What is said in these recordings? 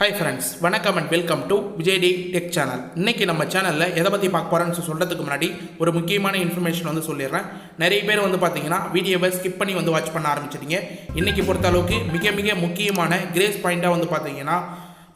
Hi friends, வணக்கம் and welcome to விஜய்டி tech channel. இன்றைக்கி நம்ம சேனலில் எதை பற்றி பார்க்க போகிறோன்னு சொல்கிறதுக்கு முன்னாடி ஒரு முக்கியமான இன்ஃபர்மேஷன் சொல்லிடுறேன். நிறைய பேர் பார்த்தீங்கன்னா வீடியோவை ஸ்கிப் பண்ணி வாட்ச் பண்ண ஆரம்பிச்சிட்டிங்க. இன்றைக்கி பொறுத்த அளவுக்கு மிக மிக முக்கியமான கிரேஸ் பாயிண்ட்டாக பார்த்தீங்கன்னா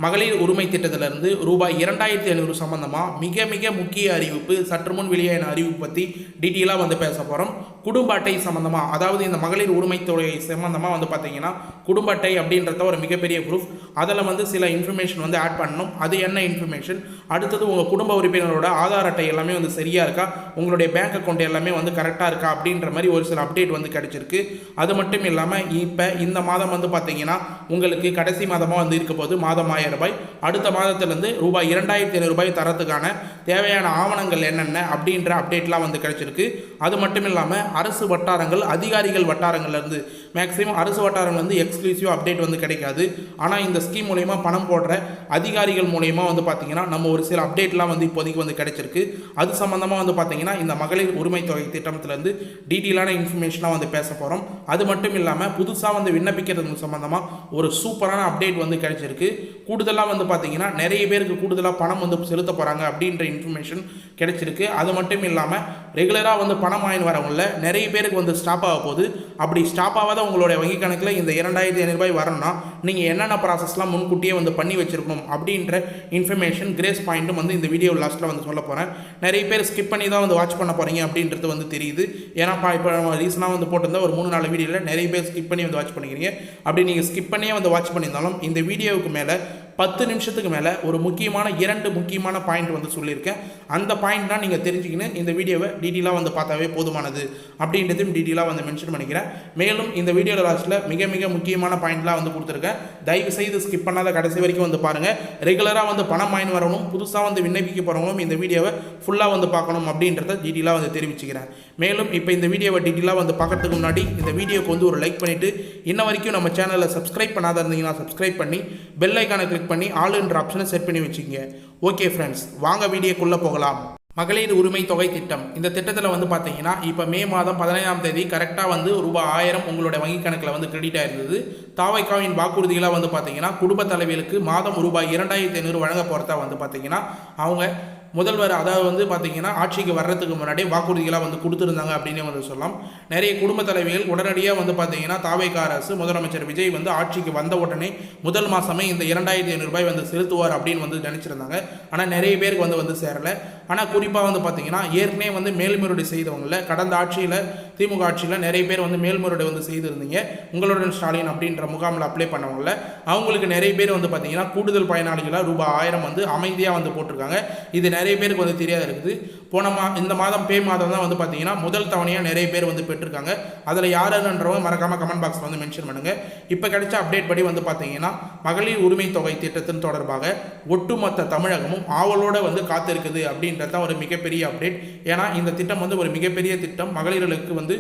மகளிர் உரிமை திட்டத்திலிருந்து ரூபாய் 2500 சம்பந்தமாக மிக மிக முக்கிய அறிவிப்பு, சற்று முன் வெளியான அறிவிப்பு பற்றி டீட்டெயிலாக பேச போகிறோம். குடும்ப அட்டை சம்மந்தமாக, அதாவது இந்த மகளிர் உரிமை தொகை சம்மந்தமாக பார்த்தீங்கன்னா குடும்ப அட்டை அப்படின்றத ஒரு மிகப்பெரிய ப்ரூஃப். அதில் சில இன்ஃபர்மேஷன் ஆட் பண்ணணும். அது என்ன இன்ஃபர்மேஷன், அடுத்தது உங்கள் குடும்ப உறுப்பினரோட ஆதார் அட்டை எல்லாமே சரியாக இருக்கா, உங்களுடைய பேங்க் அக்கௌண்ட் எல்லாமே கரெக்டாக இருக்கா அப்படின்ற மாதிரி ஒரு சில அப்டேட் கிடச்சிருக்கு. அது மட்டும் இல்லாமல் இப்போ இந்த மாதம் பார்த்தீங்கன்னா உங்களுக்கு கடைசி மாதமாக இருக்க போது மாதம் ரூபாய், அடுத்த மாதத்திலிருந்து ரூபாய் 2500 தரத்துக்கான தேவையான ஆவணங்கள் என்னென்ன அப்படின்ற அப்டேட்லாம் கிடைச்சிருக்கு. அது மட்டும் இல்லாமல் அரசு வட்டாரங்கள், அதிகாரிகள் வட்டாரங்கள்லேருந்து மேக்ஸிமம் அரசு வட்டாரங்கள் எக்ஸ்க்ளூசிவ் அப்டேட் கிடைக்காது. ஆனால் இந்த ஸ்கீம் மூலயமா பணம் போடுற அதிகாரிகள் மூலயமா பார்த்தீங்கன்னா நம்ம ஒரு சில அப்டேட்லாம் இப்போதைக்கு கிடைச்சிருக்கு. அது சம்மந்தமாக பார்த்தீங்கன்னா இந்த மகளிர் உரிமை தொகை திட்டத்திலேருந்து டீட்டெயிலான இன்ஃபர்மேஷனாக பேச போகிறோம். அது மட்டும் இல்லாமல் புதுசாக விண்ணப்பிக்கிறது சம்மந்தமாக ஒரு சூப்பரான அப்டேட் கிடைச்சிருக்கு. கூடுதலாக பார்த்தீங்கன்னா நிறைய பேருக்கு கூடுதலாக பணம் செலுத்த போகிறாங்க அப்படின்ற இன்ஃபர்மேஷன் கிடைச்சிருக்கு. அது மட்டும் இல்லாமல் ரெகுலராக பணம் வாங்கி வரவங்கள நிறைய பேருக்கு ஸ்டாப் ஆக போகுது. அப்படி ஸ்டாப் ஆகாத உங்களுடைய வங்கி கணக்கில் இந்த 2500 வரணும்னா நீங்கள் என்னென்ன ப்ராசஸ்லாம் முன்கூட்டியே பண்ணி வச்சிருக்கணும் அப்படின்ற இன்ஃபர்மேஷன் கிரேஸ் பாயிண்ட்டும் இந்த வீடியோ லாஸ்ட்டில் சொல்ல போகிறேன். நிறைய பேர் ஸ்கிப் பண்ணி தான் வாட்ச் பண்ண போகிறீங்க அப்படின்றது தெரியுது. ஏன்னா இப்போ ரீசனாக போட்டிருந்த ஒரு 3-4 வீடியோவில் நிறைய பேர் ஸ்கிப் பண்ணி வாட்ச் பண்ணிக்கிறீங்க. அப்படி நீங்கள் ஸ்கிப் பண்ணியே வாட்ச் பண்ணியிருந்தாலும் இந்த வீடியோவுக்கு மேலே 10 நிமிஷத்துக்கு மேலே ஒரு முக்கியமான 2 முக்கியமான பாயிண்ட் சொல்லியிருக்கேன். அந்த பாயிண்ட் தான் நீங்கள் தெரிஞ்சுக்கின்னு இந்த வீடியோவை டீட்டெயிலாக பார்த்தாவே போதுமானது அப்படின்றதையும் டீட்டெயிலாக மென்ஷன் பண்ணிக்கிறேன். மேலும் இந்த வீடியோ லாஸ்ட்டில் மிக மிக முக்கியமான பாயிண்ட்லாம் கொடுத்துருக்கேன். தயவு செய்து ஸ்கிப் பண்ணாத கடைசி வரைக்கும் பாருங்கள். ரெகுலராக பணம் வாங்கி வரணும், புதுசாக விண்ணப்பிக்க போகிறவங்களும் இந்த வீடியோவை ஃபுல்லாக பார்க்கணும் அப்படின்றத டீட்டெயிலாக தெரிவிச்சுக்கிறேன். மேலும் இப்போ இந்த வீடியோவை டீட்டெயிலாக பார்க்கறதுக்கு முன்னாடி இந்த வீடியோக்கு ஒரு லைக் பண்ணிவிட்டு இன்ன வரைக்கும் நம்ம சேனலை சப்ஸ்கிரைப் பண்ணாத இருந்தீங்கன்னா சப்ஸ்கிரைப் பண்ணி பெல் ஐக்கானை கிளிக் பண்ணி ஆல் என்ற ஆப்ஷனை செட் பண்ணி வச்சுக்கோங்க. ஓகே ஃப்ரெண்ட்ஸ், வாங்க வீடியோக்குள்ளே போகலாம். மகளிர் உரிமை தொகை திட்டம், இந்த திட்டத்தில் பார்த்தீங்கன்னா இப்போ மே மாதம் 15ஆம் தேதி கரெக்டாக ரூபாய் 1000 உங்களுடைய வங்கி கணக்கில் கிரெடிட் ஆயிருந்தது. தாவைக்காவின் வாக்குறுதிகளாக பார்த்தீங்கன்னா குடும்ப தலைவிகளுக்கு மாதம் ரூபாய் 2500 வழங்க போகிறதா பார்த்தீங்கன்னா அவங்க முதல்வர், அதாவது பார்த்தீங்கன்னா ஆட்சிக்கு வர்றதுக்கு முன்னாடி வாக்குறுதிகளாக கொடுத்துருந்தாங்க அப்படின்னு சொல்லலாம். நிறைய குடும்ப தலைவிகள் உடனடியாக பார்த்தீங்கன்னா தாவேகா அரசு முதலமைச்சர் விஜய் ஆட்சிக்கு வந்த உடனே முதல் மாதமே இந்த 2500 செலுத்துவார் அப்படின்னு நினச்சிருந்தாங்க. ஆனால் நிறைய பேருக்கு வந்து சேரலை. ஆனால் குறிப்பாக பார்த்தீங்கன்னா ஏற்கனவே மேல்முறையீடு செய்தவங்கள கடந்த ஆட்சியில் திமுக ஆட்சியில் நிறைய பேர் மேல்முறையீடு செய்திருந்தீங்க. உங்களுடன் ஸ்டாலின் அப்படின்ற முகாமில் அப்ளை பண்ணவங்கள அவங்களுக்கு நிறைய பேர் பார்த்தீங்கன்னா கூடுதல் பயனாளிகளாக ரூபாய் 1000 அமைதியாக போட்டிருக்காங்க. இது நிறைய பேருக்கு தெரியாத இருக்குது. போன இந்த மாதம் பே மாதம் தான் பார்த்தீங்கன்னா முதல் தவணையாக நிறைய பேர் பெற்றிருக்காங்க. அதில் யாருன்றவங்க மறக்காமல் கமெண்ட் பாக்ஸில் மென்ஷன் பண்ணுங்கள். இப்போ கிடைச்ச அப்டேட் படி பார்த்தீங்கன்னா மகளிர் உரிமை தொகை திட்டத்தின் தொடர்பாக ஒட்டுமொத்த தமிழகமும் ஆவலோடு காத்திருக்குது அப்படின்றத ஒரு மிகப்பெரிய அப்டேட். ஏன்னா இந்த திட்டம் ஒரு மிகப்பெரிய திட்டம், மகளிர்களுக்கு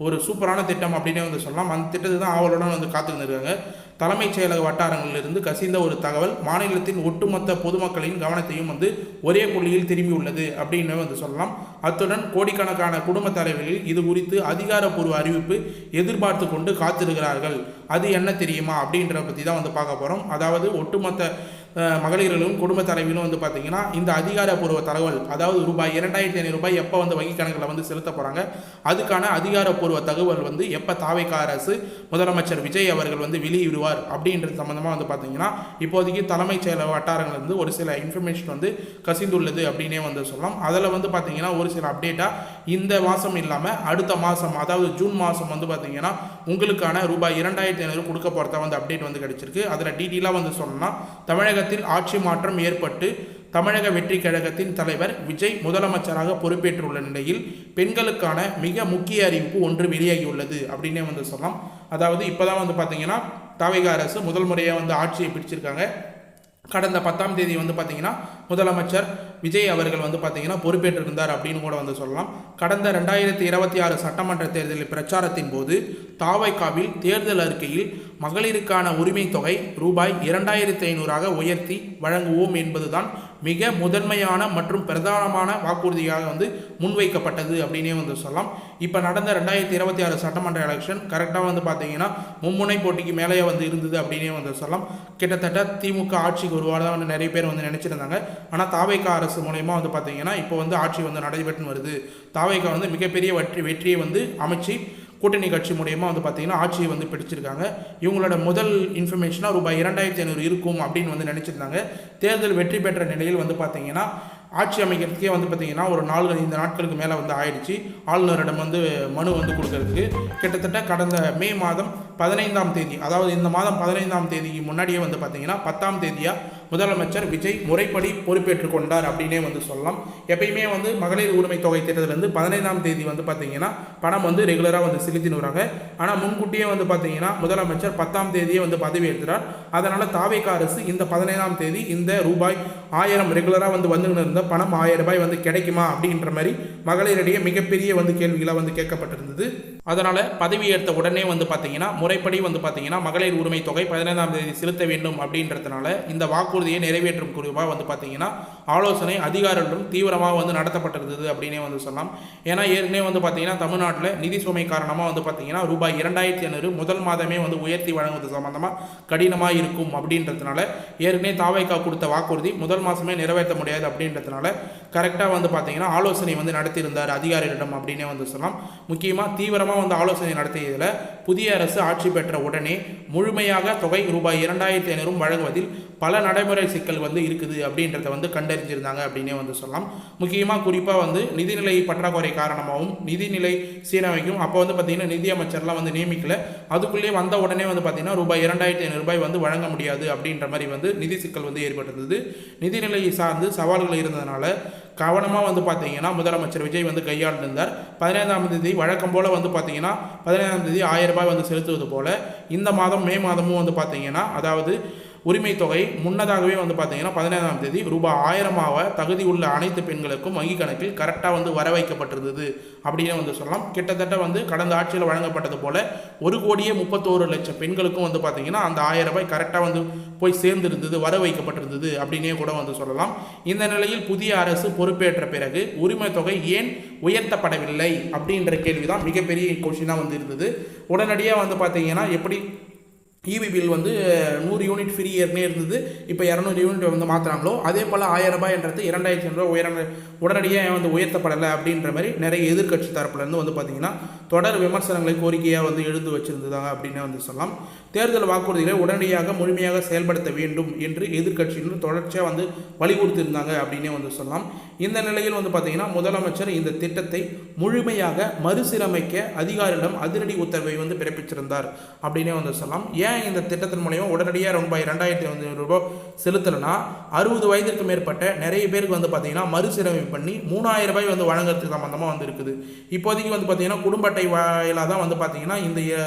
ஒரு சூப்பரான திட்டம் அப்படின்னே சொல்லலாம். அந்த திட்டத்தை தான் ஆவலுடன் காத்துக்கிட்டு இருக்காங்க. தலைமைச் செயலக வட்டாரங்களிலிருந்து கசிந்த ஒரு தகவல் மாநிலத்தின் ஒட்டுமொத்த பொதுமக்களின் கவனத்தையும் ஒரே புள்ளியில் திரும்பி உள்ளது அப்படின்னு சொல்லலாம். அத்துடன் கோடிக்கணக்கான குடும்ப தலைவர்கள் இது குறித்து அதிகாரப்பூர்வ அறிவிப்பு எதிர்பார்த்து கொண்டு காத்திருக்கிறார்கள். அது என்ன தெரியுமா அப்படின்றத பற்றி தான் பார்க்க போகிறோம். அதாவது ஒட்டுமொத்த மகளிர்களும் குடும்ப தலைவிலும் பார்த்தீங்கன்னா இந்த அதிகாரப்பூர்வ தகவல், அதாவது ரூபாய் 2500 எப்போ வங்கி கணக்கில் செலுத்த போகிறாங்க, அதுக்கான அதிகாரப்பூர்வ தகவல் எப்போ தாவேகா அரசு முதலமைச்சர் விஜய் அவர்கள் வெளியிடுவார் அப்படின்றது சம்மந்தமாக பார்த்தீங்கன்னா இப்போதைக்கு தலைமைச் செயலக வட்டாரங்கள் ஒரு சில இன்ஃபர்மேஷன் கசிந்துள்ளது அப்படின்னே சொல்லலாம். அதில் பார்த்தீங்கன்னா ஒரு சில அப்டேட்டாக இந்த மாதம் இல்லாமல் அடுத்த மாதம், அதாவது ஜூன் மாதம் பார்த்தீங்கன்னா உங்களுக்கான ரூபாய் 2500 கொடுக்க போகிறத அப்டேட் கிடைச்சிருக்கு. அதில் டீட்டெயிலாக சொல்லணும்னா தமிழக ஆட்சி மாற்றம் ஏற்பட்டு தமிழக வெற்றி கழகத்தின் தலைவர் விஜய் முதலமைச்சராக பொறுப்பேற்றுள்ள நிலையில் பெண்களுக்கான மிக முக்கிய அறிவிப்பு ஒன்று வெளியாகியுள்ளது அப்படின்னே சொல்லலாம். அதாவது இப்போதான் பார்த்தீங்கன்னா தாவேகா அரசு முதல் முறையாக ஆட்சியை பிடிச்சிருக்காங்க. கடந்த 10ஆம் தேதி பார்த்தீங்கன்னா முதலமைச்சர் விஜய் அவர்கள் பார்த்தீங்கன்னா பொறுப்பேற்றிருந்தார் அப்படின்னு கூட சொல்லலாம். கடந்த 2026 சட்டமன்ற தேர்தலில் பிரச்சாரத்தின் போது தாவைக்காவில் தேர்தல் அறிக்கையில் மகளிருக்கான உரிமை தொகை ரூபாய் 2500 உயர்த்தி வழங்குவோம் என்பதுதான் மிக முதன்மையான மற்றும் பிரதானமான வாக்குறுதியாக வந்து முன்வைக்கப்பட்டது அப்படின்னே வந்து சொல்லலாம். இப்போ நடந்த 2026 சட்டமன்ற எலெக்ஷன் கரெக்டாக வந்து பார்த்தீங்கன்னா மும்முனை போட்டிக்கு மேலேயே வந்து இருந்தது அப்படின்னே வந்து சொல்லலாம். கிட்டத்தட்ட திமுக ஆட்சிக்கு வருவாதான் வந்து நிறைய பேர் வந்து நினைச்சிருந்தாங்க. ஆனால் தாவேகா அரசு மூலயமா வந்து பார்த்தீங்கன்னா இப்போ வந்து ஆட்சி வந்து நடைபெற்று வருது. தாவேகா வந்து மிகப்பெரிய வெற்றியை வந்து அமைச்சு கூட்டணி கட்சி மூலயமா வந்து பார்த்தீங்கன்னா ஆட்சியை வந்து பிடிச்சிருக்காங்க. இவங்களோட முதல் இன்ஃபர்மேஷனாக ரூபாய் 2500 இருக்கும் அப்படின்னு வந்து நினச்சிருந்தாங்க. தேர்தல் வெற்றி பெற்ற நிலையில் வந்து பார்த்தீங்கன்னா ஆட்சி அமைக்கிறதுக்கே வந்து பார்த்திங்கன்னா ஒரு 4-5 நாட்களுக்கு மேலே வந்து ஆயிடுச்சு. ஆளுநரிடம் வந்து மனு வந்து கொடுக்கறதுக்கு கிட்டத்தட்ட கடந்த மே மாதம் 15ஆம் தேதி, அதாவது இந்த மாதம் 15ஆம் தேதிக்கு முன்னாடியே வந்து பார்த்திங்கன்னா 10ஆம் தேதியாக முதலமைச்சர் விஜய் முறைப்படி பொறுப்பேற்றுக் கொண்டார் அப்படின்னே வந்து சொல்லலாம். எப்பயுமே வந்து மகளிர் உரிமை தொகை திட்டத்திலேருந்து 15ஆம் தேதி வந்து பார்த்திங்கன்னா பணம் வந்து ரெகுலராக வந்து செலுத்தின்னு வராங்க. ஆனால் முன்கூட்டியே வந்து பார்த்திங்கன்னா முதலமைச்சர் 10ஆம் தேதியே வந்து பதவி ஏற்கிறார். அதனால் தாவேகா அரசு இந்த 15ஆம் தேதி இந்த ரூபாய் 1000 ரெகுலராக வந்து வந்துன்னு இருந்த பணம் 1000 ரூபாய் வந்து கிடைக்குமா அப்படின்ற மாதிரி மகளிரிடையே மிகப்பெரிய வந்து கேள்விகளாக வந்து கேட்கப்பட்டிருந்தது. அதனால் பதவி ஏற்ற உடனே வந்து பார்த்தீங்கன்னா முறைப்படி வந்து பார்த்தீங்கன்னா மகளிர் உரிமை தொகை 15ஆம் தேதி செலுத்த வேண்டும் அப்படின்றதுனால இந்த வாக்குறுதியை நிறைவேற்றும் குறிப்பாக வந்து பார்த்தீங்கன்னா ஆலோசனை அதிகாரிகளிடம் தீவிரமாக வந்து நடத்தப்பட்டிருந்தது அப்படின்னே வந்து சொல்லலாம். ஏன்னா ஏற்கனவே வந்து பார்த்தீங்கன்னா தமிழ்நாட்டில் நிதி சுமை காரணமாக வந்து பார்த்தீங்கன்னா ரூபாய் 2500 முதல் மாதமே வந்து உயர்த்தி வழங்குவது சம்பந்தமாக கடினமாக இருக்கும் அப்படின்றதுனால ஏற்கனவே தாவேகா கொடுத்த வாக்குறுதி முதல் மாதமே நிறைவேற்ற முடியாது அப்படின்றதுனால கரெக்டாக வந்து பார்த்தீங்கன்னா ஆலோசனை வந்து நடத்தியிருந்தார் அதிகாரிகளிடம் அப்படின்னே வந்து சொல்லலாம். முக்கியமாக தீவிரமாக வந்து ஆலோசனை நடத்தியதில் புதிய அரசு ஆட்சி பெற்ற உடனே முழுமையாக தொகை ரூபாய் 2500 வழங்குவதில் பல நடைமுறை சிக்கல் வந்து இருக்குது அப்படின்றத வந்து கண்டறிஞ்சிருந்தாங்க அப்படின்னே வந்து சொல்லலாம். முக்கியமாக குறிப்பாக வந்து நிதிநிலை பற்றாக்குறை காரணமாகவும் நிதிநிலை சீரமைக்கும் அப்போ வந்து பார்த்தீங்கன்னா நிதியமைச்சர்லாம் வந்து நியமிக்கல. அதுக்குள்ளேயே வந்த உடனே வந்து பார்த்தீங்கன்னா ரூபாய் 2500 ரூபாய் வந்து வழங்க முடியாது அப்படின்ற மாதிரி வந்து நிதி சிக்கல் வந்து ஏற்பட்டிருந்தது. நிதிநிலையை சார்ந்து சவால்கள் இருந்ததுனால கவனமாக வந்து பார்த்தீங்கன்னா முதலமைச்சர் விஜய் வந்து கையாண்டிருந்தார். 15ஆம் தேதி வழக்கம் போல் வந்து பார்த்தீங்கன்னா 15ஆம் தேதி 1000 ரூபாய் வந்து செலுத்துவது போல் இந்த மாதம் மே மாதமும் வந்து பார்த்தீங்கன்னா அதாவது உரிமை தொகை முன்னதாகவே வந்து பார்த்தீங்கன்னா 15ஆம் தேதி ரூபாய் 1000 தகுதி உள்ள அனைத்து பெண்களுக்கும் வங்கி கணக்கில் கரெக்டாக வந்து வர வைக்கப்பட்டிருந்தது அப்படின்னு வந்து சொல்லலாம். கிட்டத்தட்ட வந்து கடந்த ஆட்சியில் வழங்கப்பட்டது போல் 1,31,00,000 பெண்களுக்கும் வந்து பார்த்தீங்கன்னா அந்த 1000 ரூபாய் கரெக்டாக வந்து போய் சேர்ந்திருந்தது, வர வைக்கப்பட்டிருந்தது அப்படின்னே கூட வந்து சொல்லலாம். இந்த நிலையில் புதிய அரசு பொறுப்பேற்ற பிறகு உரிமை தொகை ஏன் உயர்த்தப்படவில்லை அப்படின்ற கேள்வி தான் மிகப்பெரிய கொஸ்டினாக வந்து இருந்தது. உடனடியாக வந்து பார்த்தீங்கன்னா எப்படி இபி பில் வந்து 100 யூனிட் ஃப்ரீ ஏற்கனவே இருந்தது, இப்போ 200 யூனிட் வந்து மாற்றுறாங்களோ அதே போல் 1000 ரூபாய்ன்றது 2500 ரூபாய் உடனடியாக வந்து உயர்த்தப்படலை அப்படின்ற மாதிரி நிறைய எதிர்கட்சி தரப்புலேருந்து வந்து பார்த்திங்கன்னா தொடர் விமர்சனங்களை கோரிக்கையாக வந்து எழுந்து வச்சிருந்ததாங்க அப்படின்னு வந்து சொல்லலாம். தேர்தல் வாக்குறுதிகளை உடனடியாக முழுமையாக செயல்படுத்த வேண்டும் என்று எதிர்கட்சியினர் தொடர்ச்சியாக வந்து வலியுறுத்தியிருந்தாங்க அப்படின்னே வந்து சொல்லலாம். இந்த நிலையில் வந்து பார்த்திங்கன்னா முதலமைச்சர் இந்த திட்டத்தை முழுமையாக மறுசீரமைக்க அதிகாரிகளிடம் அதிரடி உத்தரவை வந்து பிறப்பிச்சிருந்தார் அப்படின்னே வந்து சொல்லலாம். ஏன் இந்த திட்டத்தின் மூலமா உடனடியாக ரூபாய் 2500 ரூபாய் செலுத்தலைன்னா 60 வயதிற்கு மேற்பட்ட நிறைய பேருக்கு வந்து பார்த்தீங்கன்னா மறுசீரமைப்பு பண்ணி 3000 ரூபாய் வந்து வழங்குறதுக்கு சம்பந்தமாக வந்து இருக்குது. இப்போதைக்கு வந்து பார்த்தீங்கன்னா குடும்ப அட்டை வாயிலாக தான் வந்து பார்த்தீங்கன்னா இந்த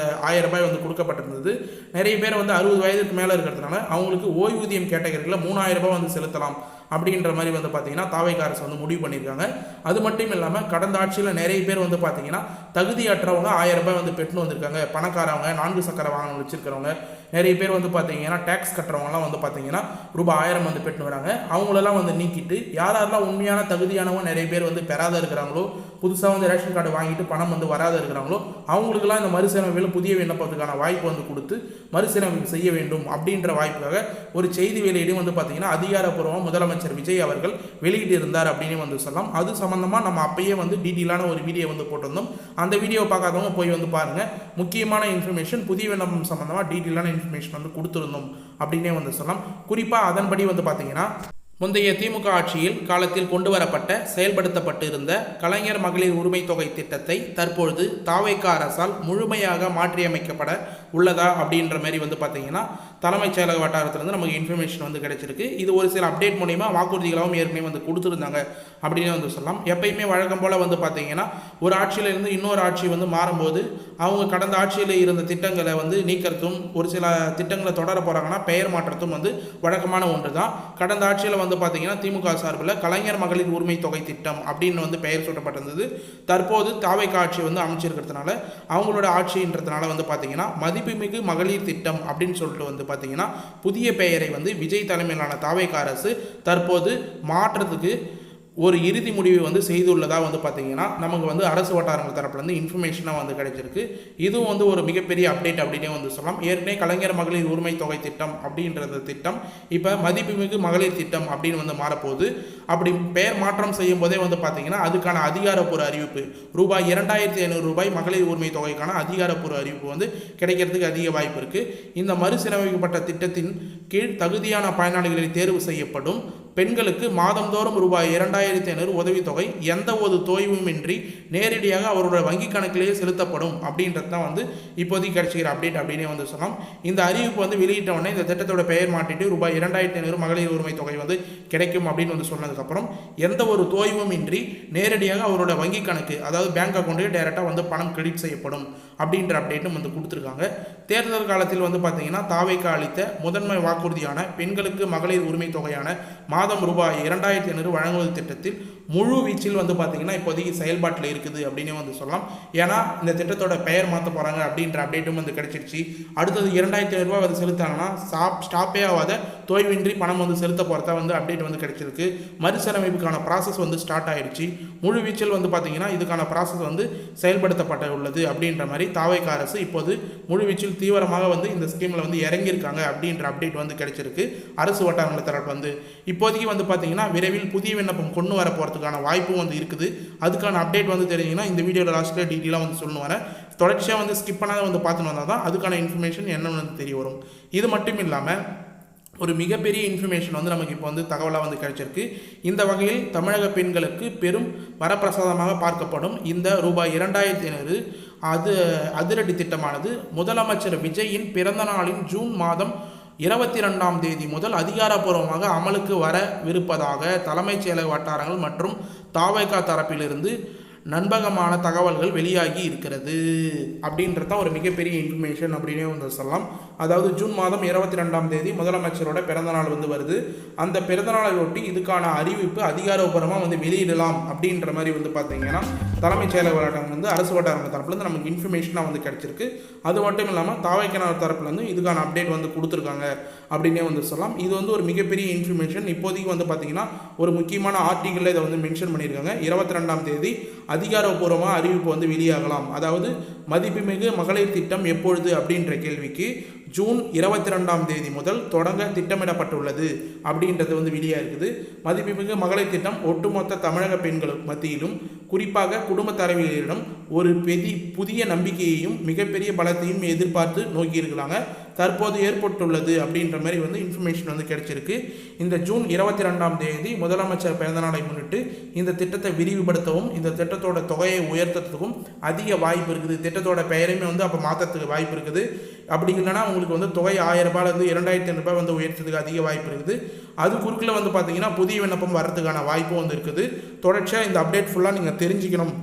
1000 ரூபாய் வந்து கொடுக்கப்பட்டிருந்தது. நிறைய பேர் வந்து 60 வயதுக்கு மேலே இருக்கிறதுனால அவங்களுக்கு ஓய்வூதியம் கேட்டகரியில் 3000 ரூபாய் வந்து செலுத்தலாம் அப்படின்ற மாதிரி வந்து பார்த்தீங்கன்னா தாவேகா அரசு வந்து முடிவு பண்ணியிருக்காங்க. அது மட்டும் இல்லாமல் கடந்த ஆட்சியில் நிறைய பேர் வந்து பார்த்தீங்கன்னா தகுதியற்றவங்க 1000 ரூபாய் வந்து பெற்று வந்திருக்காங்க. பணக்காரவங்க, 4 சக்கர வாகனம் வச்சிருக்கிறவங்க, நிறைய பேர் வந்து பார்த்தீங்கன்னா டேக்ஸ் கட்டுறவங்கலாம் வந்து பார்த்தீங்கன்னா ரூபாய் 1000 வந்து பெற்று வராங்க. அவங்களெல்லாம் வந்து நீக்கிட்டு யாரெல்லாம் உண்மையான தகுதியானவங்க நிறைய பேர் வந்து பெறாத இருக்கிறாங்களோ, புதுசாக வந்து ரேஷன் கார்டு வாங்கிட்டு பணம் வந்து வராத இருக்கிறாங்களோ அவங்களுக்குலாம் இந்த மறுசீரமைப்பில் புதிய விண்ணப்பத்துக்கான வாய்ப்பு வந்து கொடுத்து மறுசீரமைப்பு செய்ய வேண்டும் அப்படின்ற வாய்ப்புக்காக ஒரு செய்தி வெளியீடு வந்து பார்த்தீங்கன்னா அதிகாரப்பூர்வமாக முதலமைச்சர் விஜய் அவர்கள் வெளியிட்டு இருந்தார் அப்படின்னு வந்து சொல்லலாம். அது சம்பந்தமாக நம்ம அப்பயே வந்து டீட்டெயிலான ஒரு வீடியோ வந்து போட்டிருந்தோம். அந்த வீடியோவை பார்க்காதவங்க போய் வந்து பாருங்கள். முக்கியமான இன்ஃபர்மேஷன், புதிய விண்ணப்பம் சம்பந்தமாக டீட்டெயிலான இன்ஃபர்மேஷன் வந்து கொடுத்துருந்தோம் அப்படின்னே வந்து சொல்லலாம். குறிப்பாக அதன்படி வந்து பார்த்தீங்கன்னா முந்தைய திமுக ஆட்சியில் காலத்தில் கொண்டு வரப்பட்ட செயல்படுத்தப்பட்டு இருந்த கலைஞர் மகளிர் உரிமை தொகை திட்டத்தை தற்பொழுது தாவேகா அரசால் முழுமையாக மாற்றியமைக்கப்பட உள்ளதா அப்படின்ற மாதிரி வந்து பார்த்தீங்கன்னா தலைமைச் செயலக வட்டாரத்திலிருந்து நமக்கு இன்ஃபர்மேஷன் வந்து கிடைச்சிருக்கு. இது ஒரு சில அப்டேட் மூலிமா வாக்குறுதிகளாகவும் ஏற்கனவே வந்து கொடுத்துருந்தாங்க அப்படின்னு வந்து சொல்லலாம். எப்பயுமே வழக்கம் போல் வந்து பார்த்தீங்கன்னா ஒரு ஆட்சியிலிருந்து இன்னொரு ஆட்சி வந்து மாறும்போது அவங்க கடந்த ஆட்சியில் இருந்த திட்டங்களை வந்து நீக்கிறதும் ஒரு சில திட்டங்களை தொடர போகிறாங்கன்னா பெயர் மாற்றத்தும் வந்து வழக்கமான ஒன்று தான். கடந்த ஆட்சியில் வந்து பார்த்தீங்கன்னா திமுக சார்பில் கலைஞர் மகளிர் உரிமை தொகை திட்டம் அப்படின்னு வந்து பெயர் சூட்டப்பட்டிருந்தது. தற்போது தாவேகா ஆட்சி வந்து அமைச்சிருக்கிறதுனால அவங்களோட ஆட்சின்றதுனால வந்து பார்த்தீங்கன்னா மதிப்புமிகு மகளிர் திட்டம் அப்படின்னு சொல்லிட்டு வந்து பார்த்தீங்கன்னா புதிய பெயரை வந்து விஜய் தலைமையிலான தாவேக அரசு தற்போது மாற்றத்துக்கு ஒரு இறுதி முடிவை வந்து செய்துள்ளதாக வந்து பார்த்தீங்கன்னா நமக்கு வந்து அரசு வட்டாரங்கள் தரப்புலேருந்து இன்ஃபர்மேஷனாக வந்து கிடைச்சிருக்கு. இதுவும் வந்து ஒரு மிகப்பெரிய அப்டேட் அப்படின்னே வந்து சொல்லலாம். ஏற்கனவே கலைஞர் மகளிர் உரிமை தொகை திட்டம் அப்படின்றது திட்டம் இப்போ மதிப்புமிகு மகளிர் திட்டம் அப்படின்னு வந்து மாறப்போகுது. அப்படி பெயர் மாற்றம் செய்யும் போதே வந்து பார்த்தீங்கன்னா அதுக்கான அதிகாரப்பூர்வ அறிவிப்பு ரூபாய் 2500 மகளிர் உரிமை தொகைக்கான அதிகாரப்பூர்வ அறிவிப்பு வந்து கிடைக்கிறதுக்கு அதிக வாய்ப்பு இருக்குது. இந்த மறுசீரமைக்கப்பட்ட திட்டத்தின் கீழ் தகுதியான பயனாளிகளை தேர்வு செய்யப்படும் பெண்களுக்கு மாதந்தோறும் ரூபாய் 2500 உதவித்தொகை எந்த ஒரு தோய்வுமின்றி நேரடியாக அவரோட வங்கி கணக்கிலேயே செலுத்தப்படும் அப்படின்றது தான் வந்து இப்போதைக்கு கிடைச்சிக்கிற அப்டேட் அப்படின்னே வந்து சொல்லலாம். இந்த அறிவிப்பு வந்து வெளியிட்ட உடனே இந்த திட்டத்தோட பெயர் மாற்றிட்டு ரூபாய் 2500 மகளிர் உரிமை தொகை வந்து கிடைக்கும் அப்படின்னு வந்து சொன்னதுக்கப்புறம் எந்த ஒரு தோய்வுமின்றி நேரடியாக அவரோட வங்கி கணக்கு அதாவது பேங்க் அக்கௌண்ட்டுக்கு டைரெக்டாக வந்து பணம் கிரெடிட் செய்யப்படும் அப்படின்ற அப்டேட்டும் வந்து கொடுத்துருக்காங்க. தேர்தல் காலத்தில் வந்து பார்த்தீங்கன்னா தாவேக அளித்த முதன்மை வாக்குறுதியான பெண்களுக்கு மகளிர் உரிமை தொகையான மாதம் ரூபாய் 2500 வழங்குவது திட்டத்தில் முழு வீச்சில் வந்து பார்த்தீங்கன்னா இப்போதைக்கு செயல்பாட்டில் இருக்குது அப்படின்னு வந்து சொல்லலாம். ஏன்னா இந்த திட்டத்தோட பெயர் மாற்ற போகிறாங்க அப்படின்ற அப்டேட்டும் வந்து கிடைச்சிருச்சு. அடுத்தது 2500 வந்து செலுத்தாங்கன்னா ஸ்டாப்பே ஆகாத தோய்வின்றி பணம் வந்து செலுத்த போகிறதா வந்து அப்டேட் வந்து கிடைச்சிருக்கு. மறுசீரமைப்புக்கான ப்ராசஸ் வந்து ஸ்டார்ட் ஆயிடுச்சு. முழு வீச்சில் வந்து பார்த்தீங்கன்னா இதுக்கான ப்ராசஸ் வந்து செயல்படுத்தப்பட்ட உள்ளது அப்படின்ற மாதிரி தாவேக அரசு இப்போது முழு வீச்சில் தீவிரமாக வந்து இந்த ஸ்கீமில் வந்து இறங்கியிருக்காங்க அப்படின்ற அப்டேட் வந்து கிடைச்சிருக்கு. அரசு வட்டாரங்கள் தரப்பு வந்து இப்போதைக்கு வந்து பார்த்தீங்கன்னா விரைவில் புதிய விண்ணப்பம் கொண்டு வர போகிறதுக்கான வாய்ப்பும் வந்து இருக்குது. அதுக்கான அப்டேட் வந்து தெரிஞ்சிங்கன்னா இந்த வீடியோவில் லாஸ்ட்டில் டீட்டெயிலாக வந்து சொல்லணும் வரேன். தொடர்ச்சியாக வந்து ஸ்கிப் பண்ணாத வந்து பார்த்துன்னு வந்தால் தான் அதுக்கான இன்ஃபர்மேஷன் என்னன்னு வந்து தெரிய வரும். இது மட்டும் இல்லாமல் ஒரு மிகப்பெரிய இன்ஃபர்மேஷன் வந்து நமக்கு இப்போ வந்து தகவலாக வந்து கிடைச்சிருக்கு. இந்த வகையில் தமிழக பெண்களுக்கு பெரும் வரப்பிரசாதமாக பார்க்கப்படும் இந்த ரூபாய் 2500 அதிரடி திட்டமானது முதலமைச்சர் விஜயின் பிறந்த நாளின் ஜூன் மாதம் 22ஆம் தேதி முதல் அதிகாரப்பூர்வமாக அமலுக்கு வரவிருப்பதாக தலைமைச் செயலக வட்டாரங்கள் மற்றும் தாவேக தரப்பிலிருந்து நண்பகமான தகவல்கள் வெளியாகி இருக்கிறது அப்படின்றது தான் ஒரு மிகப்பெரிய இன்ஃபர்மேஷன் அப்படின்னே வந்து சொல்லலாம். அதாவது ஜூன் மாதம் 22ஆம் தேதி முதலமைச்சரோட பிறந்தநாள் வந்து வருது. அந்த பிறந்தநாளை ஒட்டி இதுக்கான அறிவிப்பு அதிகாரப்பூர்வமாக வந்து வெளியிடலாம் அப்படின்ற மாதிரி வந்து பார்த்தீங்கன்னா தலைமைச் செயலக வட்டாரம் வந்து அரசு வட்டாரம் தரப்புலேருந்து நமக்கு இன்ஃபர்மேஷனாக வந்து கிடைச்சிருக்கு. அது மட்டும் இல்லாமல் தாவேக தரப்புலேருந்து இதுக்கான அப்டேட் வந்து கொடுத்துருக்காங்க அப்படின்னே வந்து சொல்லலாம். இது வந்து ஒரு மிகப்பெரிய இன்ஃபர்மேஷன். இப்போதைக்கு வந்து பார்த்தீங்கன்னா ஒரு முக்கியமான ஆர்டிக்கிளில் இதை வந்து மென்ஷன் பண்ணியிருக்காங்க. 22ஆம் தேதி அதிகாரப்பூர்வமாக அறிவிப்பு வந்து வெளியாகலாம். அதாவது மதிப்புமிகு மகளிர் திட்டம் எப்பொழுது அப்படின்ற கேள்விக்கு ஜூன் 22ஆம் தேதி முதல் தொடங்க திட்டமிடப்பட்டுள்ளது அப்படின்றது வந்து வெளியாக இருக்குது. மதிப்புமிகு மகளிர் திட்டம் ஒட்டுமொத்த தமிழக பெண்கள் மத்தியிலும் குறிப்பாக குடும்ப தலைவிகளிடம் ஒரு புதிய நம்பிக்கையையும் மிகப்பெரிய பலத்தையும் எதிர்பார்த்து நோக்கியிருக்கிறாங்க. தற்போது ஏற்பட்டுள்ளது அப்படின்ற மாதிரி வந்து இன்ஃபர்மேஷன் வந்து கிடைச்சிருக்கு. இந்த ஜூன் 22ஆம் தேதி முதலமைச்சர் பிறந்தநாளை முன்னிட்டு இந்த திட்டத்தை விரிவுபடுத்தவும் இந்த திட்டத்தோட தொகையை உயர்த்துறதுக்கும் அதிக வாய்ப்பு இருக்குது. திட்டத்தோட பெயரையுமே வந்து அப்போ மாற்றத்துக்கு வாய்ப்பு இருக்குது. அப்படி இல்லைனா உங்களுக்கு வந்து தொகை 1000 ரூபாயிலிருந்து 2500 வந்து உயர்த்ததுக்கு அதிக வாய்ப்பு இருக்குது. அது குறுக்கில் வந்து பார்த்தீங்கன்னா புதிய விண்ணப்பம் வர்றதுக்கான வாய்ப்பும் வந்து இருக்குது. தொடர்ச்சியாக இந்த அப்டேட் ஃபுல்லாக நீங்கள் தெரிஞ்சுக்கணும்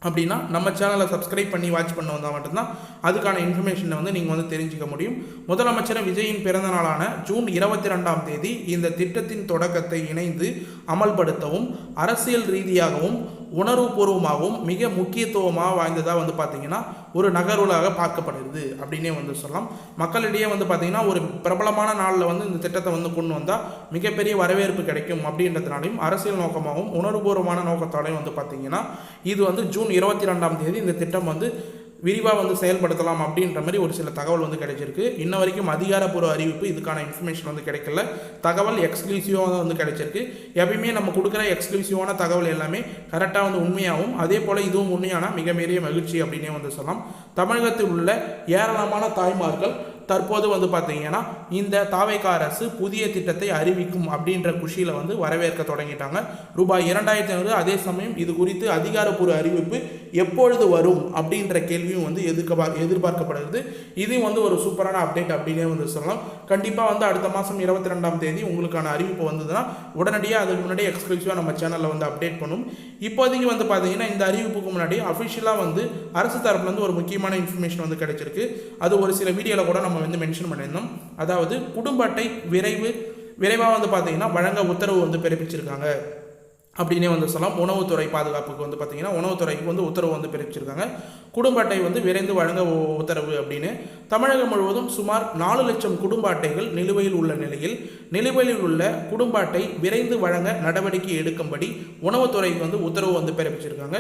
அப்படின்னா நம்ம சேனலை சப்ஸ்கிரைப் பண்ணி வாட்ச் பண்ண வந்தால் மட்டும்தான் அதுக்கான இன்ஃபர்மேஷனை வந்து நீங்கள் வந்து தெரிஞ்சுக்க முடியும். முதலமைச்சர் விஜயின் பிறந்த நாளான ஜூன் 22ஆம் தேதி இந்த திட்டத்தின் தொடக்கத்தை இணைந்து அமல்படுத்தவும் அரசியல் ரீதியாகவும் உணர்வுபூர்வமாகவும் மிக முக்கியத்துவமாக வாய்ந்ததாக வந்து பார்த்திங்கன்னா ஒரு நகர்வுகளாக பார்க்கப்படுது அப்படின்னே வந்து சொல்லலாம். மக்களிடையே வந்து பார்த்திங்கன்னா ஒரு பிரபலமான நாளில் வந்து இந்த திட்டத்தை வந்து கொண்டு வந்தால் மிகப்பெரிய வரவேற்பு கிடைக்கும் அப்படின்றதுனாலையும் அரசியல் நோக்கமாகவும் உணர்வுபூர்வமான நோக்கத்தாலையும் வந்து பார்த்திங்கன்னா இது வந்து ஜூன் 22ஆம் தேதி இந்த திட்டம் வந்து விரிவாக வந்து செயல்படுத்தலாம் அப்படின்ற மாதிரி ஒரு சில தகவல் வந்து கிடைச்சிருக்கு. இன்ன வரைக்கும் அதிகாரப்பூர்வ அறிவிப்பு இதுக்கான இன்ஃபர்மேஷன் வந்து கிடைக்கல. தகவல் எக்ஸ்க்ளூசிவாக தான் வந்து கிடைச்சிருக்கு. எப்பயுமே நம்ம கொடுக்குற எக்ஸ்க்ளூசிவான தகவல் எல்லாமே கரெக்டாக வந்து உண்மையாகவும் அதே போல் இதுவும் உண்மையான மிக பெரிய மகிழ்ச்சி அப்படின்னே வந்து சொல்லலாம். தமிழகத்தில் உள்ள ஏராளமான தாய்மார்கள் தற்போது வந்து பார்த்தீங்கன்னா இந்த தாவேக அரசு புதிய திட்டத்தை அறிவிக்கும் அப்படின்ற குஷியில் வந்து வரவேற்க தொடங்கிட்டாங்க. ரூபாய் 2500 அதே சமயம் இது குறித்து அதிகாரப்பூர்வ அறிவிப்பு எப்பொழுது வரும் அப்படின்ற கேள்வியும் வந்து எதிர்பார்க்கப்படுகிறது. இது வந்து ஒரு சூப்பரான அப்டேட் அப்படின்னே வந்து சொல்லலாம். கண்டிப்பாக வந்து அடுத்த மாதம் 22ஆம் தேதி உங்களுக்கான அறிவிப்பு வந்ததுன்னா உடனடியாக அதுக்கு முன்னாடி எக்ஸ்க்ளூசிவாக நம்ம சேனலில் வந்து அப்டேட் பண்ணும். இப்போதைக்கு வந்து பார்த்தீங்கன்னா இந்த அறிவிப்புக்கு முன்னாடி அஃபிஷியலாக வந்து அரசு தரப்புலேருந்து ஒரு முக்கியமான இன்ஃபர்மேஷன் வந்து கிடைச்சிருக்கு. அது ஒரு சில வீடியோவில் கூட நம்ம வந்து மென்ஷன் பண்ணியிருந்தோம். அதாவது குடும்ப அட்டை விரைவாக வந்து பார்த்தீங்கன்னா வழங்க உத்தரவு வந்து பிறப்பிச்சிருக்காங்க. அப்படின்னே வந்து சொல்லலாம். உணவுத்துறை பாதுகாப்புக்கு வந்து பார்த்திங்கன்னா உணவுத்துறைக்கு வந்து உத்தரவு வந்து பிறப்பிச்சிருக்காங்க. குடும்ப அட்டை வந்து விரைந்து வழங்க உத்தரவு அப்படின்னு. தமிழகம் முழுவதும் சுமார் 4 லட்சம் குடும்ப அட்டைகள் நிலுவையில் உள்ள நிலையில் நிலுவையில் உள்ள குடும்ப அட்டை விரைந்து வழங்க நடவடிக்கை எடுக்கும்படி உணவுத்துறைக்கு வந்து உத்தரவு வந்து பிறப்பிச்சிருக்காங்க.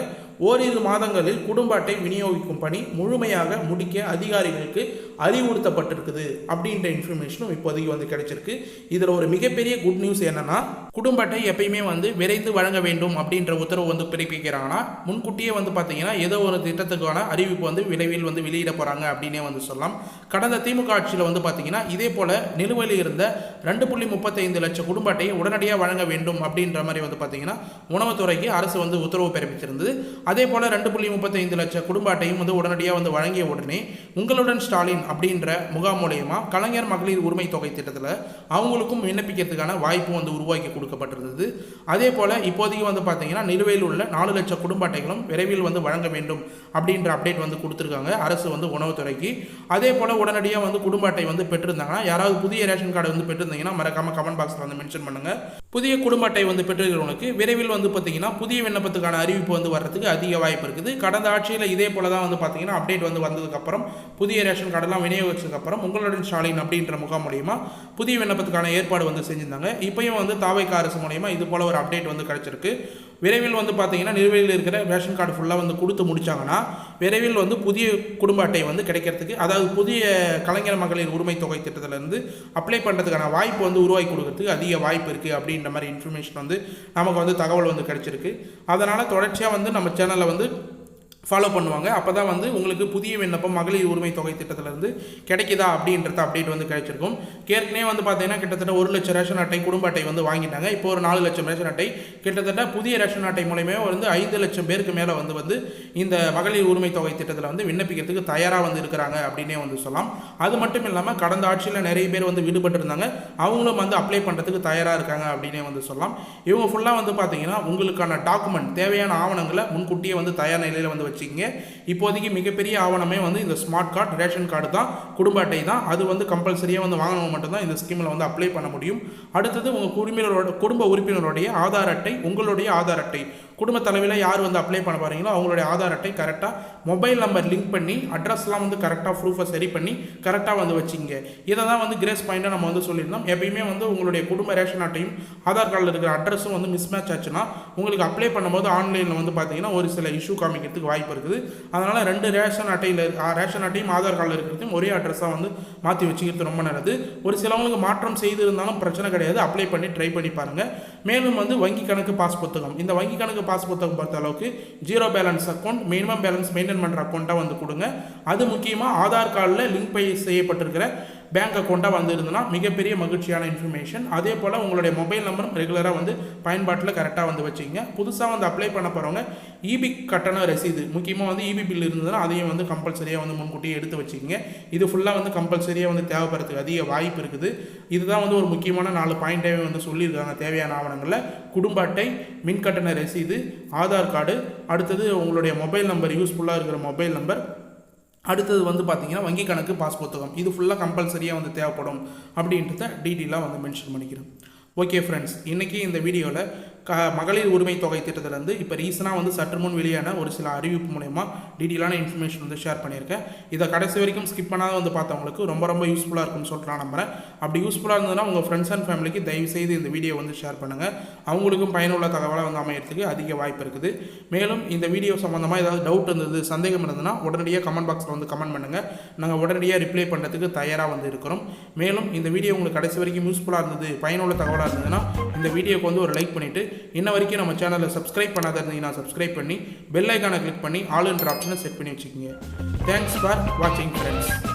ஓரிரு மாதங்களில் குடும்ப அட்டை விநியோகிக்கும் பணி முழுமையாக முடிக்க அதிகாரிகளுக்கு அறிவுறுத்தப்பட்டிருக்குது அப்படின்ற இன்ஃபர்மேஷனும் இப்போதைக்கு வந்து கிடைச்சிருக்கு. இதில் ஒரு மிகப்பெரிய குட் நியூஸ் என்னன்னா, குடும்ப அட்டை எப்பயுமே வந்து விரைந்து வழங்க வேண்டும் அப்படின்ற உத்தரவு வந்து பிறப்பிக்கிறாங்கன்னா முன்கூட்டியே வந்து பார்த்தீங்கன்னா ஏதோ ஒரு திட்டத்துக்கான அறிவிப்பு வந்து விரைவில் வந்து வெளியிட போகிறாங்க அப்படின்னே வந்து சொல்லலாம். கடந்த திமுக ஆட்சியில் வந்து பார்த்தீங்கன்னா இதே போல் நிலுவையில் இருந்த 2.35 லட்சம் குடும்ப அட்டையை உடனடியாக வழங்க வேண்டும் அப்படின்ற மாதிரி வந்து பார்த்தீங்கன்னா உணவுத்துறைக்கு அரசு வந்து உத்தரவு பிறப்பிச்சிருந்தது. அதே போல் 2.35 லட்சம் குடும்ப அட்டையும் வந்து உடனடியாக வந்து வழங்கிய உடனே உங்களுடன் ஸ்டாலின் அப்படின்ற முகாம் மூலயமா கலைஞர் மகளிர் உரிமை தொகை திட்டத்தில் அவங்களுக்கும் விண்ணப்பிக்கிறதுக்கான வாய்ப்பு வந்து உருவாக்கி கொடுக்கப்பட்டிருந்தது. அதே போல் இப்போதைக்கு வந்து பார்த்தீங்கன்னா நிலுவையில் உள்ள 4 லட்சம் குடும்ப அட்டைகளும் விரைவில் வந்து வழங்க வேண்டும் அப்படின்ற அப்டேட் வந்து கொடுத்துருக்காங்க அரசு வந்து உணவுத்துறைக்கு. அதே போல் உடனடியாக வந்து குடும்ப அட்டை வந்து பெற்றிருந்தாங்கன்னா யாராவது புதிய ரேஷன் கார்டு வந்து பெற்றிருந்தீங்கன்னா மறக்காம கமெண்ட் பாக்ஸில் வந்து மென்ஷன் பண்ணுங்க. புதிய குடும்ப அட்டை வந்து பெற்றிருக்கிறவங்களுக்கு விரைவில் வந்து பார்த்தீங்கன்னா புதிய விண்ணப்பத்துக்கான அறிவிப்பு வந்து வர்றதுக்கு அதிக வாய்ப்பு இருக்குது. கடந்த ஆட்சியில் இதே போல தான் வந்து பார்த்தீங்கன்னா அப்டேட் வந்து வந்ததுக்கப்புறம் புதிய ரேஷன் கார்டெல்லாம் விநியோகிச்சதுக்கப்புறம் உங்களுடன் ஸ்டாலின் அப்படின்ற முகாம் மூலியமா புதிய விண்ணப்பத்துக்கான ஏற்பாடு வந்து செஞ்சிருந்தாங்க. இப்பயும் வந்து தாவைக்கா அரசு மூலயமா இது போல ஒரு அப்டேட் வந்து கிடைச்சிருக்கு. விரைவில் வந்து பார்த்தீங்கன்னா நிலுவையில் இருக்கிற ரேஷன் கார்டு ஃபுல்லாக வந்து கொடுத்து முடிச்சாங்கன்னா விரைவில் வந்து புதிய குடும்ப அட்டை வந்து கிடைக்கிறதுக்கு, அதாவது புதிய கலைஞர் மகளிர் உரிமை தொகை திட்டத்திலேருந்து அப்ளை பண்ணுறதுக்கான வாய்ப்பு வந்து உருவாக்கி கொடுக்கறதுக்கு அதிக வாய்ப்பு இருக்குது அப்படின்ற மாதிரி இன்ஃபர்மேஷன் வந்து நமக்கு வந்து தகவல் வந்து கிடைச்சிருக்கு. அதனால் தொடர்ச்சியாக வந்து நம்ம சேனலில் வந்து ஃபாலோ பண்ணுவாங்க. அப்போ தான் வந்து உங்களுக்கு புதிய விண்ணப்பம் மகளிர் உரிமை தொகை திட்டத்திலேருந்து கிடைக்குதா அப்படின்றத அப்டேட் வந்து கிடைச்சிருக்கும். ஏற்கனவே வந்து பார்த்தீங்கன்னா கிட்டத்தட்ட 1 லட்சம் ரேஷன் அட்டை குடும்ப அட்டை வந்து வாங்கிட்டாங்க. இப்போ ஒரு 4 லட்சம் ரேஷன் அட்டை, கிட்டத்தட்ட புதிய ரேஷன் அட்டை மூலமே வந்து 5 லட்சம் பேருக்கு மேலே வந்து இந்த மகளிர் உரிமை தொகை திட்டத்தில் வந்து விண்ணப்பிக்கிறதுக்கு தயாராக வந்து இருக்கிறாங்க அப்படின்னே வந்து சொல்லலாம். அது மட்டும் இல்லாமல் கடந்த ஆட்சியில் நிறைய பேர் வந்து விடுபட்டு இருந்தாங்க, அவங்களும் வந்து அப்ளை பண்ணுறதுக்கு தயாராக இருக்காங்க அப்படின்னே வந்து சொல்லலாம். இவங்க ஃபுல்லாக வந்து பார்த்தீங்கன்னா உங்களுக்கான டாக்குமெண்ட் தேவையான ஆவணங்களை முன்கூட்டியே வந்து தயார் நிலையில் வந்து வச்சுக்கிங்க. இப்போதைக்கு மிகப்பெரிய ஆவணமே வந்து இந்த ஸ்மார்ட் கார்டு, ரேஷன் கார்டு தான், குடும்ப அட்டை தான். அது வந்து கம்பல்சரியாக வந்து வாங்கினவங்க மட்டும்தான் இந்த ஸ்கீமில் வந்து அப்ளை பண்ண முடியும். அடுத்தது உங்கள் குடும்ப உறுப்பினருடைய ஆதார் அட்டை, உங்களுடைய ஆதார் அட்டை, குடும்ப தலைவியில் யார் வந்து அப்ளை பண்ண போகிறீங்களோ அவங்களுடைய ஆதார் அட்டை கரெக்டாக மொபைல் நம்பர் லிங்க் பண்ணி அட்ரஸ்லாம் வந்து கரெக்டாக ப்ரூஃபை சரி பண்ணி கரெக்டாக வந்து வச்சுங்க. இதை தான் வந்து கிரேஸ் பாயிண்ட்டாக நம்ம வந்து சொல்லியிருந்தோம். எப்பயுமே வந்து உங்களுடைய குடும்ப ரேஷன் அட்டையும் ஆதார் கார்டில் இருக்கிற அட்ரஸும் வந்து மிஸ் மேட்ச் ஆச்சுன்னா உங்களுக்கு அப்ளை பண்ணும்போது ஆன்லைனில் வந்து பார்த்தீங்கன்னா ஒரு சில இஷ்யூ காமிக்கிறதுக்கு வாய்ப்பு இருக்குது. அதனால் 2 ரேஷன் அட்டையும் ஆதார் கார்டில் இருக்கிறதையும் ஒரே அட்ரஸாக வந்து மாற்றி வச்சுக்கிறது ரொம்ப நல்லது. ஒரு சிலவங்களுக்கு மாற்றம் செய்து இருந்தாலும் பிரச்சனை கிடையாது, அப்ளை பண்ணி ட்ரை பண்ணி பாருங்கள். மேலும் வந்து வங்கி கணக்கு பாஸ் புத்தகம், இந்த வங்கி கணக்கு பாஸ் புத்தகம் பொறுத்த அளவுக்கு 0 balance account, minimum balance maintain பண்ணுற அக்கௌண்ட்டாக வந்து கொடுங்க. அது முக்கியமாக ஆதார் கார்டில் லிங்க் செய்யப்பட்டிருக்கிற பேங்க் அக்கௌண்ட்டாக வந்து இருந்ததுன்னா மிகப்பெரிய மகிழ்ச்சியான இன்ஃபர்மேஷன். அதே போல் உங்களுடைய மொபைல் நம்பரும் ரெகுலராக வந்து பயன்பாட்டில் கரெக்டாக வந்து வச்சுங்க. புதுசாக வந்து அப்ளை பண்ண போகிறவங்க இபி கட்டண ரசீது, முக்கியமாக வந்து இபி பில் இருந்ததுன்னா அதையும் வந்து கம்பல்சரியாக வந்து முன்கூட்டியே எடுத்து வச்சுக்கிங்க. இது ஃபுல்லாக வந்து கம்பல்சரியாக வந்து தேவைப்படுறதுக்கு அதிக வாய்ப்பு இருக்குது. இதுதான் வந்து ஒரு முக்கியமான 4 பாயிண்ட்டாகவே வந்து சொல்லியிருக்காங்க. தேவையான ஆவணங்களில் குடும்ப அட்டை, மின் கட்டண ரசீது, ஆதார் கார்டு, அடுத்தது உங்களுடைய மொபைல் நம்பர், யூஸ்ஃபுல்லாக இருக்கிற மொபைல் நம்பர், அடுத்தது வந்து பார்த்தீங்கன்னா வங்கி கணக்கு பாஸ் புத்தகம். இது ஃபுல்லாக கம்பல்சரியாக வந்து தேவைப்படும் அப்படின்றத டீட்டெயிலாக வந்து மென்ஷன் பண்ணிக்கிறேன். ஓகே ஃப்ரெண்ட்ஸ், இன்றைக்கி இந்த வீடியோவில் மகளிர் உரிமை தொகை திட்டத்திலேருந்து இப்போ ரீசனாக வந்து சற்று முன் வெளியான ஒரு சில அறிவிப்பு மூலயமா டீட்டெயிலான இன்ஃபர்மேஷன் வந்து ஷேர் பண்ணியிருக்கேன். இதை கடைசி வரைக்கும் ஸ்கிப் பண்ணாத வந்து பார்த்தவங்களுக்கு ரொம்ப யூஸ்ஃபுல்லாக இருக்கும்னு சொல்லிட்டு நான் நம்புறேன். அப்படி யூஸ்ஃபுல்லாக இருந்ததுன்னா உங்கள் ஃப்ரெண்ட்ஸ் அண்ட் ஃபேமிலிக்கு தயவுசெய்து இந்த வீடியோ வந்து ஷேர் பண்ணுங்கள். அவங்களுக்கும் பயனுள்ள தகவலாக வந்து அமையறதுக்கு அதிக வாய்ப்பு இருக்குது. மேலும் இந்த வீடியோ சம்மந்தமாக ஏதாவது டவுட் இருந்தது, சந்தேகம் இருந்ததுன்னா உடனடியாக கமெண்ட் பாக்ஸில் வந்து கமெண்ட் பண்ணுங்கள். நாங்கள் உடனடியாக ரிப்ளை பண்ணுறதுக்கு தயாராக வந்து இருக்கிறோம். மேலும் இந்த வீடியோ உங்களுக்கு கடைசி வரைக்கும் யூஸ்ஃபுல்லாக இருந்தது, பயனுள்ள தகவலாக இருந்ததுன்னா இந்த வீடியோக்கு வந்து ஒரு லைக் பண்ணிவிட்டு, இன்ன வரைக்கும் நம்ம சேனலை சப்ஸ்கிரைப் பண்ணாத இருந்தீங்கன்னா சப்ஸ்கிரைப் பண்ணி பெல் ஐக்கானை கிளிக் பண்ணி ஆல் என்ற ஆப்ஷனை செட் பண்ணி வச்சுக்கோங்க. தேங்க்ஸ் ஃபார் வாட்சிங் ஃப்ரெண்ட்ஸ்.